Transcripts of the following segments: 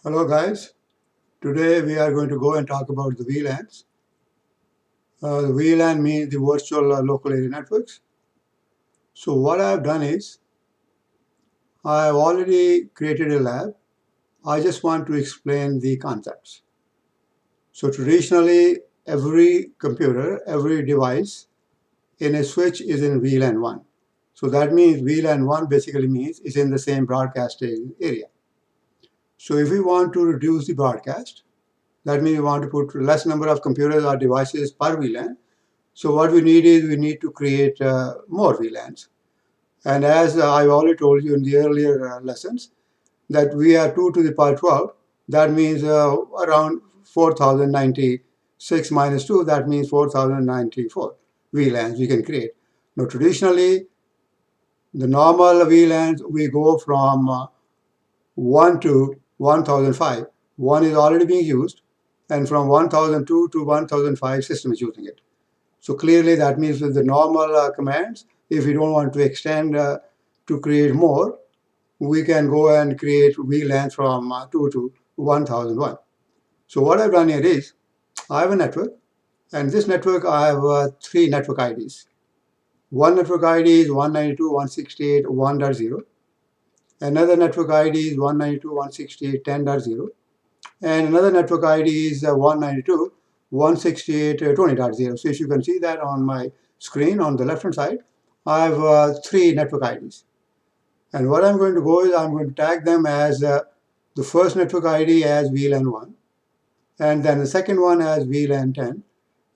Hello guys, today we are going to go and talk about the VLANs. The VLAN means the virtual local area networks. So what I have done is, I have already created a lab. I just want to explain the concepts. So traditionally, every computer, every device in a switch is in VLAN 1. So that means VLAN 1 basically means it's in the same broadcasting area. So if we want to reduce the broadcast, that means we want to put less number of computers or devices per VLAN. So what we need is we need to create more VLANs. And as I've already told you in the earlier lessons, that we are 2 to the power 12. That means around 4096 minus 2, that means 4094 VLANs we can create. Now traditionally, the normal VLANs, we go from 1 to 1005. 1 is already being used, and from 1002 to 1005 system is using it. So clearly that means with the normal commands, if we don't want to extend to create more, we can go and create VLANs from 2 to 1001. So what I've done here is, I have a network, and this network I have 3 network IDs. One network ID is 192.168.1.0. Another network ID is 192.168.10.0. And another network ID is 192.168.20.0. So if you can see that on my screen on the left hand side, I have 3 network IDs. And what I'm going to go is I'm going to tag them as the first network ID as VLAN 1, and then the second one as VLAN 10,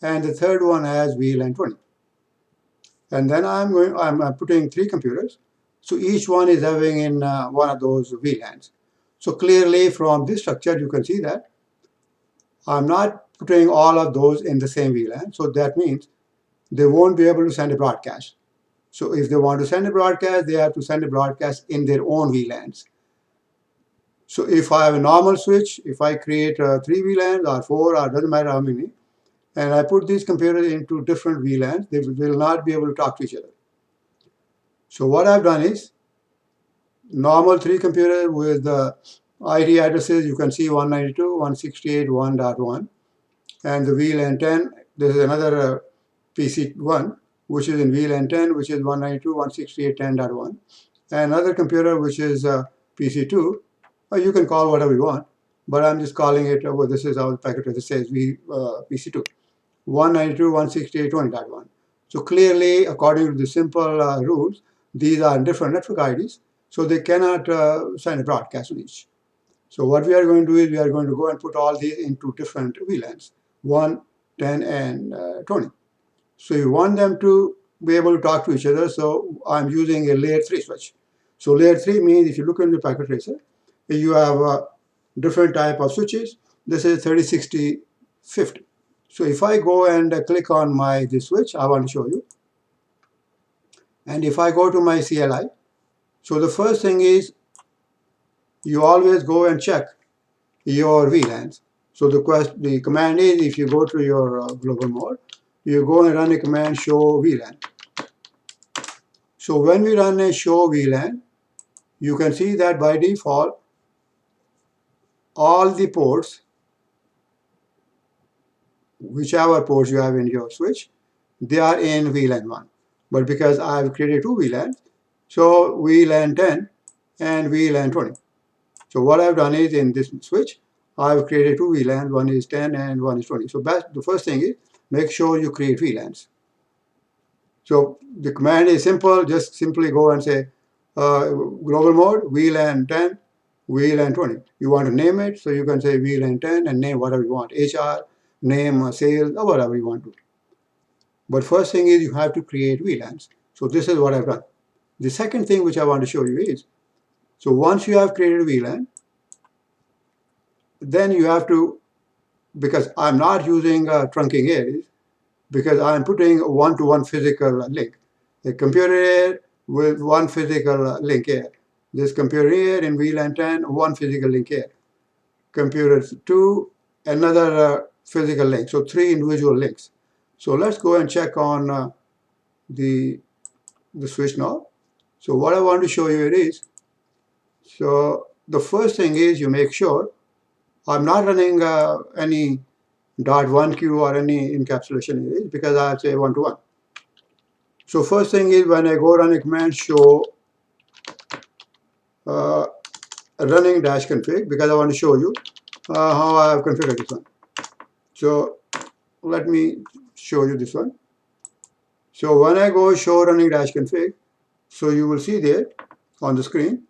and the third one as VLAN 20. And then I'm putting 3 computers. So each one is having in one of those VLANs. So clearly from this structure, you can see that I'm not putting all of those in the same VLAN. So that means they won't be able to send a broadcast. So if they want to send a broadcast, they have to send a broadcast in their own VLANs. So if I have a normal switch, if I create 3 VLANs or 4 or doesn't matter how many, and I put these computers into different VLANs, they will not be able to talk to each other. So what I've done is, normal 3 computers with the ID addresses, you can see 192.168.1.1, and the VLAN 10, this is another PC1, which is in VLAN 10, which is 192.168.10.1, and another computer which is PC2, you can call whatever you want, but I'm just calling it, well, this is how the packet address says, PC2, 192.168.20.1. So clearly, according to the simple rules, these are different network IDs, so they cannot send a broadcast on each. So what we are going to do is we are going to go and put all these into different VLANs, 1, 10, and 20. So you want them to be able to talk to each other, so I'm using a layer 3 switch. So layer 3 means, if you look in the packet tracer, you have different type of switches. This is 306050. So if I go and click on this switch, I want to show you. And if I go to my CLI, so the first thing is, you always go and check your VLANs. So the command is, if you go to your global mode, you go and run a command show VLAN. So when we run a show VLAN, you can see that by default, all the ports, whichever ports you have in your switch, they are in VLAN 1. But because I have created 2 VLANs, so VLAN 10 and VLAN 20. So what I've done is, in this switch, I've created 2 VLANs, one is 10 and one is 20. So the first thing is, make sure you create VLANs. So the command is simple, just simply go and say global mode, VLAN 10, VLAN 20. You want to name it, so you can say VLAN 10 and name whatever you want, HR, name, sales, or whatever you want to. But first thing is, you have to create VLANs. So this is what I've done. The second thing which I want to show you is, so once you have created a VLAN, then you have to, because I'm not using trunking areas, because I'm putting a one-to-one physical link. A computer here with one physical link here. This computer here in VLAN 10, one physical link here. Computer 2, another physical link. So 3 individual links. So let's go and check on the switch now. So what I want to show you is, so the first thing is, you make sure I'm not running any .1 queue or any encapsulation because I have say one-to-one. So first thing is when I go run a command show uh, running dash config, because I want to show you how I have configured this one. So let me show you this one. So when I go show running dash config, so you will see there on the screen.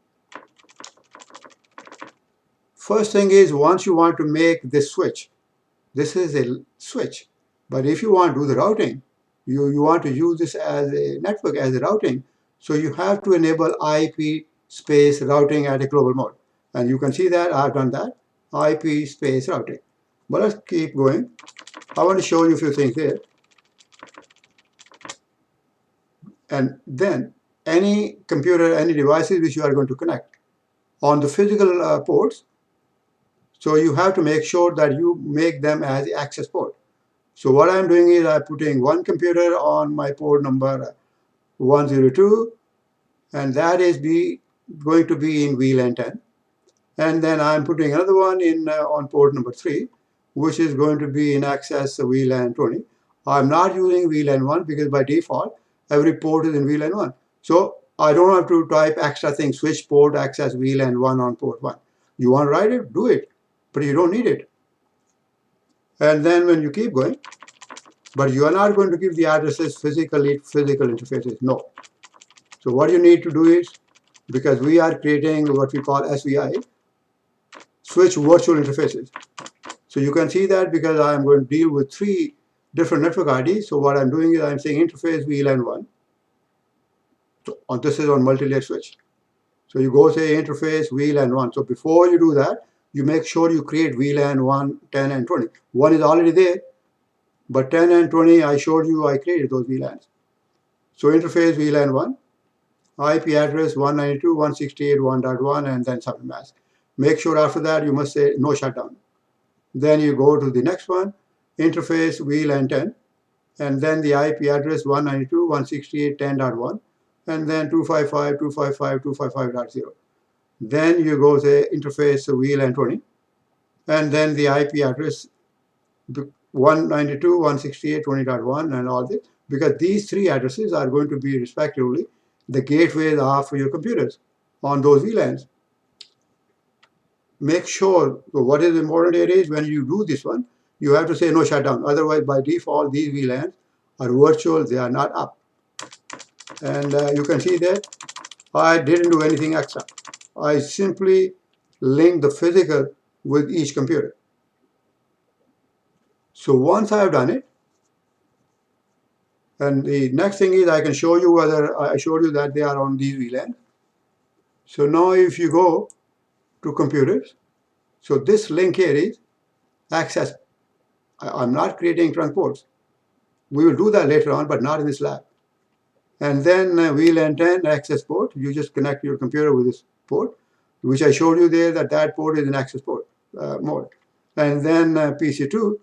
First thing is once you want to make this switch, this is a switch. But if you want to do the routing, you want to use this as a network, as a routing, so you have to enable IP space routing at a global mode. And you can see that I've done that, IP space routing. But let's keep going. I want to show you a few things here. And then any computer, any devices which you are going to connect on the physical ports, so you have to make sure that you make them as access port. So what I'm doing is I'm putting one computer on my port number 102, and that is going to be in VLAN 10. And then I'm putting another one in on port number 3, which is going to be in access VLAN 20. I'm not using VLAN 1 because by default, every port is in VLAN 1. So I don't have to type extra thing, switch port access VLAN 1 on port 1. You want to write it? Do it, but you don't need it. And then when you keep going, but you are not going to give the addresses physical interfaces. No. So what you need to do is, because we are creating what we call SVI, switch virtual interfaces. So you can see that because I am going to deal with 3 different network IDs. So what I'm doing is I'm saying interface VLAN 1. So this is on multi-layer switch. So you go say interface VLAN 1. So before you do that, you make sure you create VLAN 1, 10, and 20. 1 is already there, but 10 and 20, I showed you I created those VLANs. So interface VLAN 1, IP address 192.168.1.1, and then subnet mask. Make sure after that you must say no shutdown. Then you go to the next one, interface VLAN 10, and then the IP address 192.168.10.1, and then 255.255.255.0. Then you go say interface VLAN 20, and then the IP address 192.168.20.1 and all this, because these 3 addresses are going to be respectively the gateways are for your computers on those VLANs. Make sure, so what is important here is when you do this one, you have to say no shutdown. Otherwise, by default, these VLANs are virtual, they are not up. And you can see that I didn't do anything extra. I simply linked the physical with each computer. So once I have done it, and the next thing is I can show you whether I showed you that they are on these VLANs. So now if you go to computers, so this link here is access. I'm not creating trunk ports. We will do that later on, but not in this lab. And then VLAN 10 access port, you just connect your computer with this port, which I showed you there that port is in access port mode. And then PC2,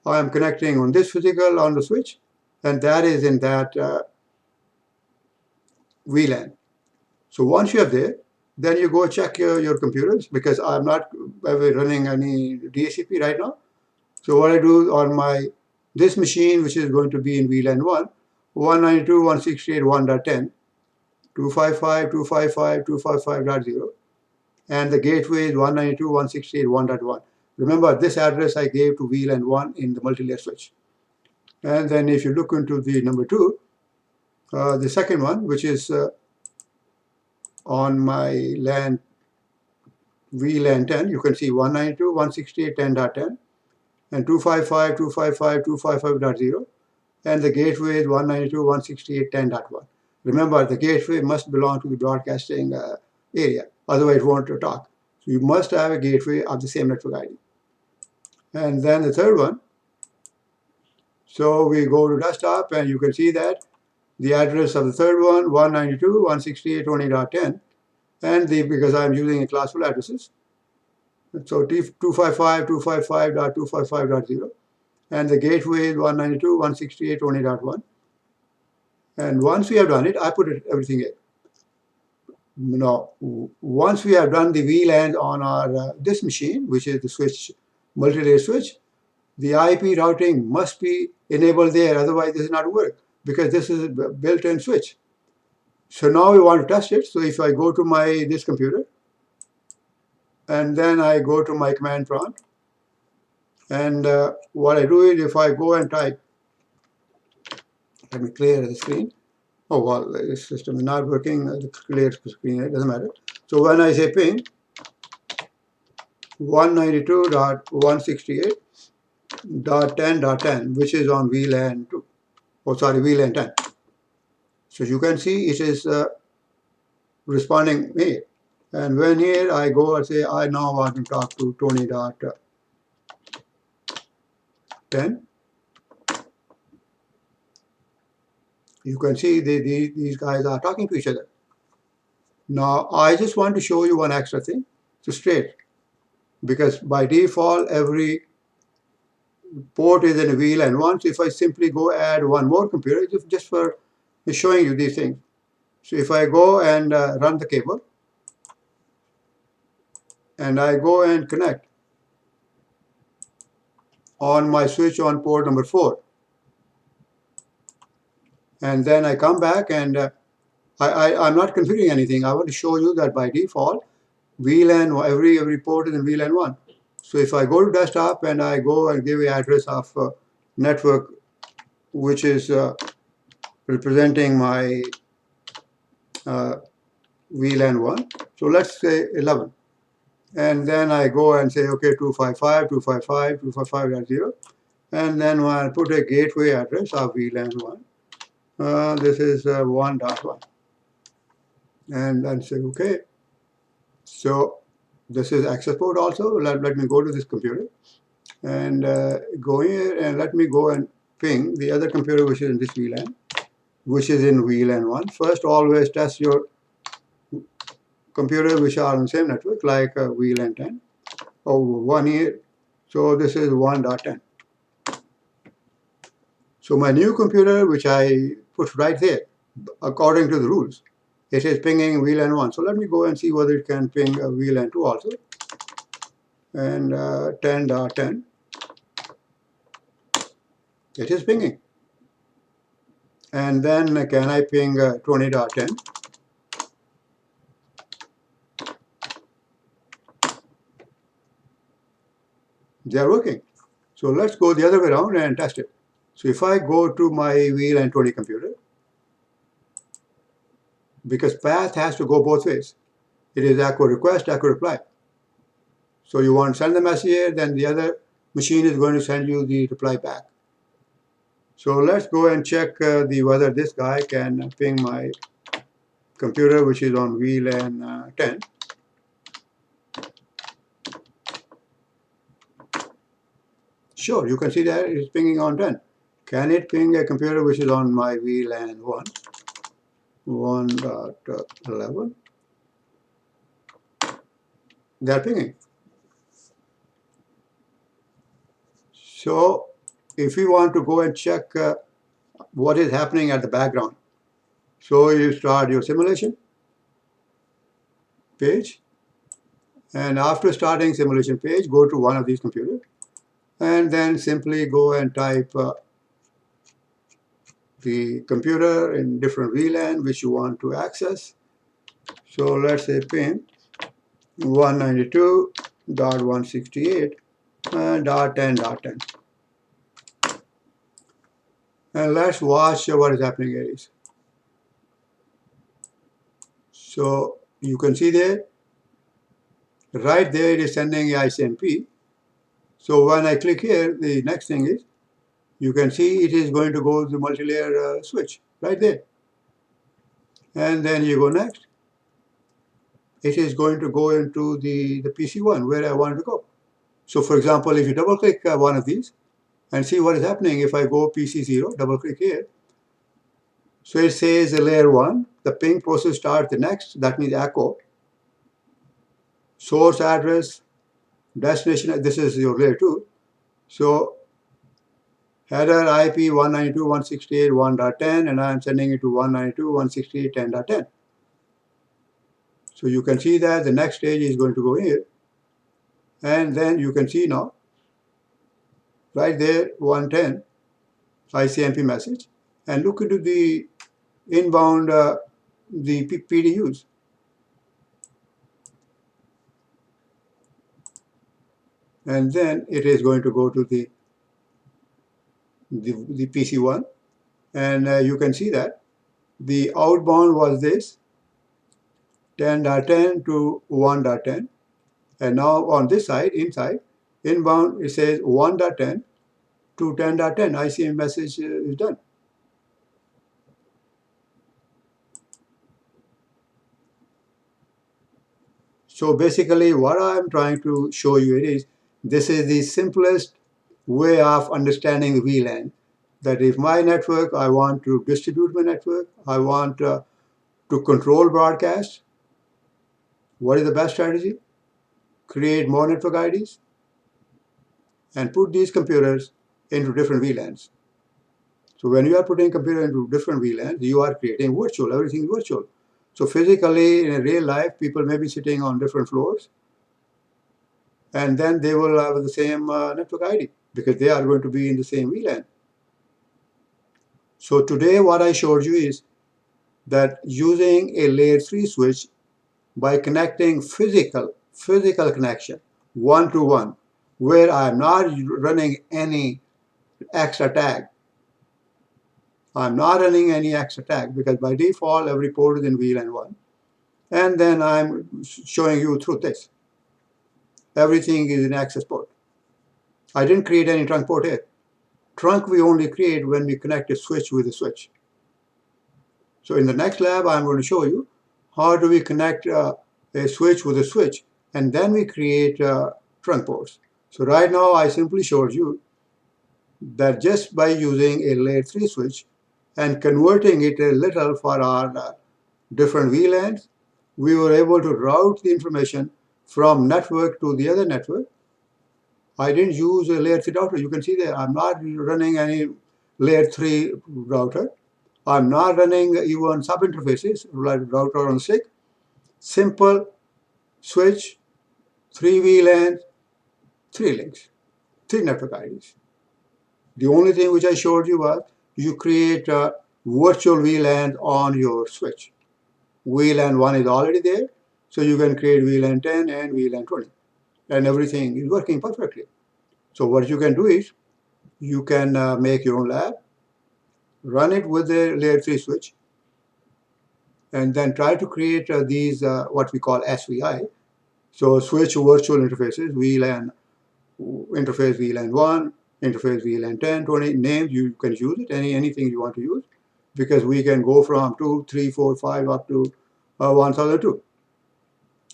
I am connecting on this physical on the switch, and that is in that VLAN. So once you are there, then you go check your computers, because I'm not running any DHCP right now. So what I do on this machine, which is going to be in VLAN 1, 192.168.1.10, 255.255.255.0, and the gateway is 192.168.1.1. Remember, this address I gave to VLAN 1 in the multi-layer switch. And then if you look into the number 2, the second one, which is on my VLAN 10, you can see 192.168.10.10 and 255.255.255.0, and the gateway is 192.168.10.1. Remember, the gateway must belong to the broadcasting area, otherwise it won't talk. So you must have a gateway of the same network ID. And then the third one, so we go to desktop, and you can see that the address of the third one, 192.168.20.10, and because I'm using a classful addresses, so 255.255.255.0, and the gateway is 192.168.20.1. And once we have done it, I put everything in. Now, once we have done the VLAN on our this machine, which is the switch, multi-layer switch, the IP routing must be enabled there, otherwise this does not work, because this is a built-in switch. So now we want to test it. So if I go to this computer, and then I go to my command prompt, and what I do is if I go and type, let me clear the screen. Oh, well, this system is not working. Clear screen, it doesn't matter. So when I say ping 192.168.10.10, which is on VLAN 2, oh sorry, VLAN 10. So you can see it is responding here. And when here I go and say I now want to talk to 20.10, you can see these guys are talking to each other. Now I just want to show you one extra thing to straight, because by default every port is in a VLAN 1. So if I simply go add one more computer, just for showing you these things. So if I go and run the cable, and I go and connect on my switch on port number 4, and then I come back and I'm not configuring anything. I want to show you that by default, VLAN, every port is in VLAN 1. So if I go to desktop and I go and give the address of network, which is representing my VLAN 1, so let's say 11. And then I go and say, okay, 255.255.255.0. And then I put a gateway address of VLAN 1. This is 1.1. And then say, okay. So this is access port also. Let me go to this computer and go here and let me go and ping the other computer which is in this VLAN, which is in VLAN 1. First, always test your computer which are on the same network, like VLAN 10. Oh, 1 here. So this is 1.10. So my new computer, which I put right there, according to the rules, it is pinging VLAN 1. So let me go and see whether it can ping VLAN 2 also. And 10.10, it is pinging. And then can I ping 20.10? They are working. So let's go the other way around and test it. So if I go to my VLAN 20 computer, because path has to go both ways. It is echo request, echo reply. So you want to send the message here, then the other machine is going to send you the reply back. So let's go and check whether this guy can ping my computer, which is on VLAN 10. Sure, you can see that it's pinging on 10. Can it ping a computer which is on my VLAN 1, 1.11? They're pinging. So if you want to go and check what is happening at the background, so you start your simulation page, and after starting simulation page, go to one of these computers, and then simply go and type the computer in different VLAN which you want to access. So let's say ping 192.168.10.10. And let's watch what is happening here. So you can see there, right there it is sending ICMP. So when I click here, the next thing is, you can see it is going to go to the multi-layer switch, right there. And then you go next. It is going to go into the PC1 where I want to go. So for example, if you double click one of these and see what is happening, if I go PC0, double click here. So it says layer 1, the ping process starts the next, that means echo. Source address, destination, this is your layer 2. So header IP 192.168.1.10, and I am sending it to 192.168.10.10. So you can see that the next stage is going to go here. And then you can see now, right there, 110 ICMP message. And look into the inbound, the PDUs. And then it is going to go to the PC1. And you can see that the outbound was this, 10.10 to 1.10. And now on this side, inside, inbound, it says 1.10 to 10.10. ICMP message is done. So basically what I'm trying to show you is, this is the simplest way of understanding the VLAN. That if my network, I want to distribute my network, I want to control broadcast, what is the best strategy? Create more network IDs and put these computers into different VLANs. So when you are putting computer into different VLANs, you are creating virtual, everything is virtual. So physically, in real life, people may be sitting on different floors, and then they will have the same network ID because they are going to be in the same VLAN. So today what I showed you is that using a layer 3 switch by connecting physical connection, one-to-one, where I'm not running any extra tag. I'm not running any extra tag because by default every port is in VLAN 1. And then I'm showing you through this. Everything is in access port. I didn't create any trunk port here. Trunk we only create when we connect a switch with a switch. So in the next lab, I'm going to show you how do we connect a switch with a switch, and then we create trunk ports. So right now, I simply showed you that just by using a layer 3 switch and converting it a little for our different VLANs, we were able to route the information from network to the other network. I didn't use a layer 3 router. You can see there, I'm not running any layer 3 router. I'm not running even sub-interfaces like router on stick. Simple switch, 3 VLANs, 3 links, 3 network IDs. The only thing which I showed you was you create a virtual VLAN on your switch. VLAN 1 is already there, so you can create VLAN 10 and VLAN 20, and everything is working perfectly. So what you can do is you can make your own lab, run it with a layer 3 switch, and then try to create these what we call SVI. So switch virtual interfaces, VLAN interface VLAN 1, interface VLAN 10, 20, names, you can use it, anything you want to use, because we can go from 2, 3, 4, 5 up to 1002.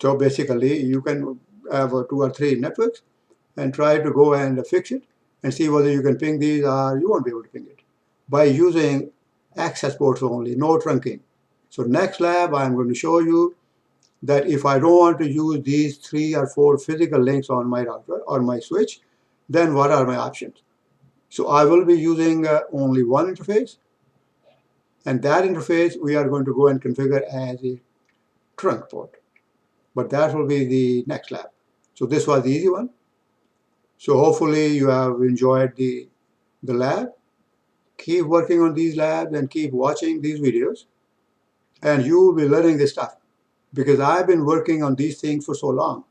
So basically, you can have 2 or 3 networks and try to go and fix it and see whether you can ping these or you won't be able to ping it by using access ports only, no trunking. So next lab, I'm going to show you that if I don't want to use these 3 or 4 physical links on my router or my switch, then what are my options? So I will be using only one interface, and that interface we are going to go and configure as a trunk port. But that will be the next lab. So this was the easy one. So hopefully you have enjoyed the lab. Keep working on these labs and keep watching these videos, and you will be learning this stuff because I've been working on these things for so long,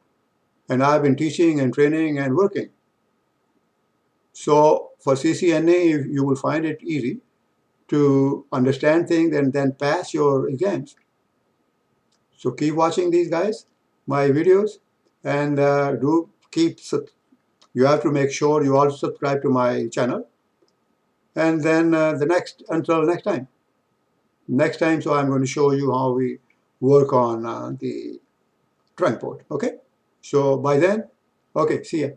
and I've been teaching and training and working. So for CCNA, you will find it easy to understand things and then pass your exams. So keep watching these guys, my videos, and do keep, you have to make sure you also subscribe to my channel. And then until next time. So I'm going to show you how we work on the trunk port, okay? So by then, okay, see ya.